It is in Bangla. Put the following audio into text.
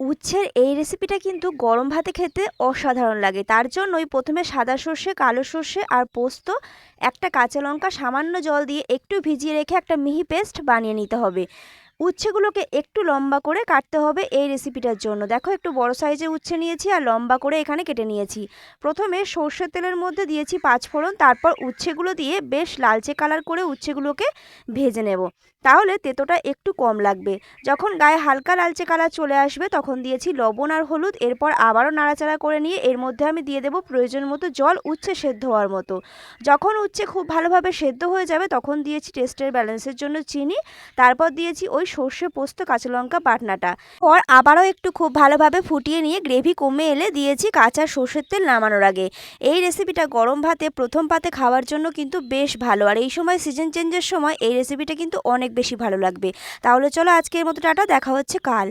উচ্ছের এই রেসিপিটা কিন্তু গরম ভাতে খেতে অসাধারণ লাগে। তার জন্যই প্রথমে সাদা সর্ষে, কালো সর্ষে আর পোস্ত, একটা কাঁচা লঙ্কা সামান্য জল দিয়ে একটু ভিজিয়ে রেখে একটা মিহি পেস্ট বানিয়ে নিতে হবে। উচ্ছেগুলোকে একটু লম্বা করে কাটতে হবে এই রেসিপিটার জন্য। দেখো, একটু বড় সাইজের উচ্ছে নিয়েছি আর লম্বা করে এখানে কেটে নিয়েছি। প্রথমে সর্ষের তেলের মধ্যে দিয়েছি পাঁচফোড়ন, তারপর উচ্ছেগুলো দিয়ে বেশ লালচে কালার করে উচ্ছেগুলোকে ভেজে নেব। তাহলে তেতোটা একটু কম লাগবে। যখন গায়ে হালকা লালচে কালার চলে আসবে তখন দিয়েছি লবণ আর হলুদ। এরপর আবারও নাড়াচাড়া করে নিয়ে এর মধ্যে আমি দিয়ে দেবো প্রয়োজন মতো জল, উচ্ছে সেদ্ধ হওয়ার মতো। যখন উচ্ছে খুব ভালোভাবে সেদ্ধ হয়ে যাবে তখন দিয়েছি টেস্টের ব্যালেন্সের জন্য চিনি। তারপর দিয়েছি ওই সর্ষে, পোস্ত, কাঁচা লঙ্কা বাটনাটা। পর আবারও একটু খুব ভালোভাবে ফুটিয়ে নিয়ে গ্রেভি কমে এলে দিয়েছি কাঁচা সর্ষের তেল নামানোর আগে। এই রেসিপিটা গরম ভাতে প্রথম পাতে খাওয়ার জন্য কিন্তু বেশ ভালো, আর এই সময় সিজন চেঞ্জের সময় এই রেসিপিটা কিন্তু অনেক বেশি ভালো লাগবে। তাহলে চলো আজকের মতো টাটা, দেখা হচ্ছে কাল।